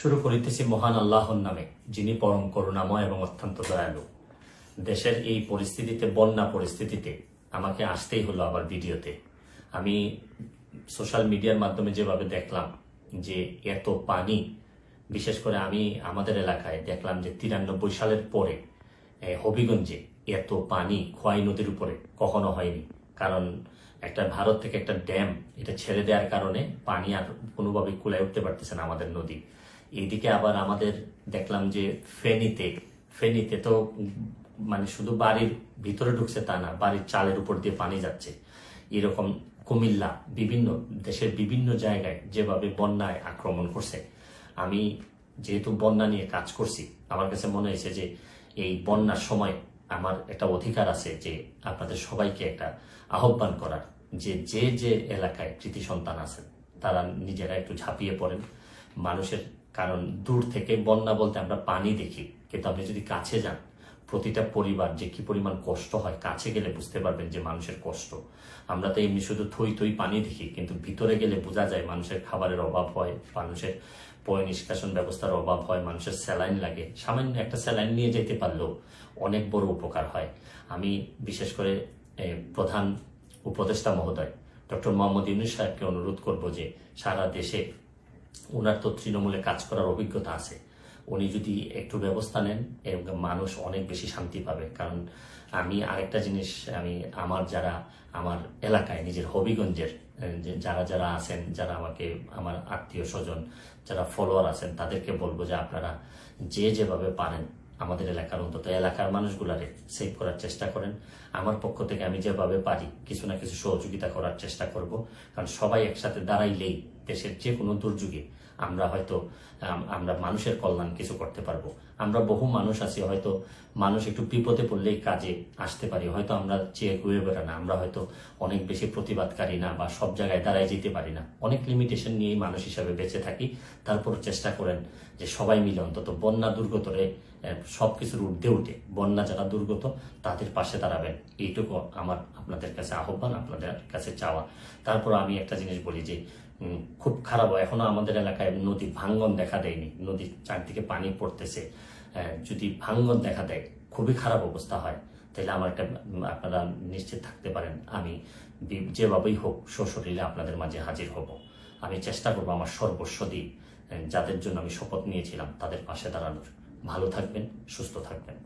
শুরু করিতেছি মহান আল্লাহর নামে, যিনি পরম করুণাময় এবং অত্যন্ত দয়ালু। দেশের এই পরিস্থিতিতে, বন্যা পরিস্থিতিতে আমাকে আসতেই হলো আবার ভিডিওতে। আমি সোশ্যাল মিডিয়ার মাধ্যমে যেভাবে দেখলাম যে এত পানি, বিশেষ করে আমি আমাদের এলাকায় দেখলাম যে 93 সালের পরে হবিগঞ্জে এত পানি খোয়াই নদীর উপরে কখনো হয়নি। কারণ একটা ভারত থেকে একটা ড্যাম এটা ছেড়ে দেওয়ার কারণে পানি আর কোনোভাবে কুলায় উঠতে পারতেছে না আমাদের নদী। এইদিকে আবার আমাদের দেখলাম যে ফেনীতে তো মানে শুধু বাড়ির ভিতরে ঢুকছে তা না, বাড়ির চালের উপর দিয়ে পানি যাচ্ছে। এরকম কুমিল্লা, বিভিন্ন দেশের বিভিন্ন জায়গায় যেভাবে বন্যায় আক্রমণ করছে। আমি যেহেতু বন্যা নিয়ে কাজ করছি, আমার কাছে মনে হয়েছে যে এই বন্যার সময় আমার একটা অধিকার আছে যে আপনাদের সবাইকে একটা আহ্বান করার, যে যে যে এলাকায় কৃতি সন্তান আছেন তারা নিজেরা একটু ঝাঁপিয়ে পড়েন মানুষের। কারণ দূর থেকে বন্যা বলতে আমরা পানি দেখি, কিন্তু আপনি যদি কাছে যান, প্রতিটা পরিবার যে কি পরিমাণ কষ্ট হয়, কাছে গেলে বুঝতে পারবেন যে মানুষের কষ্ট। আমরা তো এমনি শুধু থই পানি দেখি, কিন্তু ভিতরে গেলে বোঝা যায় মানুষের খাবারের অভাব হয়, মানুষের পয় নিষ্কাশন ব্যবস্থার অভাব হয়, মানুষের স্যালাইন লাগে। সামান্য একটা স্যালাইন নিয়ে যেতে পারলেও অনেক বড় উপকার হয়। আমি বিশেষ করে প্রধান উপদেষ্টা মহোদয় ডক্টর মোহাম্মদ ইউনূস সাহেবকে অনুরোধ করব যে সারা দেশে, ওনার তো তৃণমূলে কাজ করার অভিজ্ঞতা আছে, উনি যদি একটু ব্যবস্থা নেন এবং মানুষ অনেক বেশি শান্তি পাবে। কারণ আমি আরেকটা জিনিস, আমি আমার এলাকায় নিজের হবিগঞ্জের যারা যারা আছেন, যারা আমাকে, আমার আত্মীয় স্বজন, যারা ফলোয়ার আছেন, তাদেরকে বলবো যে আপনারা যেভাবে পারেন আমাদের এলাকার, অন্তত এলাকার মানুষগুলারে সেভ করার চেষ্টা করেন। আমার পক্ষ থেকে আমি যেভাবে পারি কিছু না কিছু সহযোগিতা করার চেষ্টা করব। কারণ সবাই একসাথে দাঁড়াইলেই দেশের যে কোনো দুর্যোগে আমরা মানুষের কল্যাণ কিছু করতে পারবো। আমরা বহু মানুষ আছি, হয়তো মানুষ একটু বিপদে পড়লেই কাজে আসতে পারি, হয়তো আমরা চেয়ে ঘুরে বেড়া না, আমরা হয়তো অনেক বেশি প্রতিবাদকারী না, বা সব জায়গায় দাঁড়ায় যেতে পারি না, অনেক লিমিটেশন নিয়েই মানুষ হিসাবে বেঁচে থাকি। তারপর চেষ্টা করেন যে সবাই মিলে অন্তত বন্যা দুর্গতরে সবকিছুর ঊর্ধ্বে উঠে বন্যা যারা দুর্গত তাদের পাশে দাঁড়াবেন, এইটুকু আমার আপনাদের কাছে আহ্বান, আপনাদের কাছে চাওয়া। তারপর আমি একটা জিনিস বলি যে খুব খারাপ, এখনো আমাদের এলাকায় নদী ভাঙ্গন দেখা দেয়নি, নদীর চারদিকে পানি পড়তেছে। যদি ভাঙ্গন দেখা দেয়, খুবই খারাপ অবস্থা হয়, তাহলে আমার একটা, আপনারা নিশ্চিত থাকতে পারেন আমি যেভাবেই হোক সশরীরে আপনাদের মাঝে হাজির হব। আমি চেষ্টা করবো আমার সর্বস্ব দিয়ে যাদের জন্য আমি শপথ নিয়েছিলাম তাদের পাশে দাঁড়ানোর। ভালো থাকবেন, সুস্থ থাকবেন।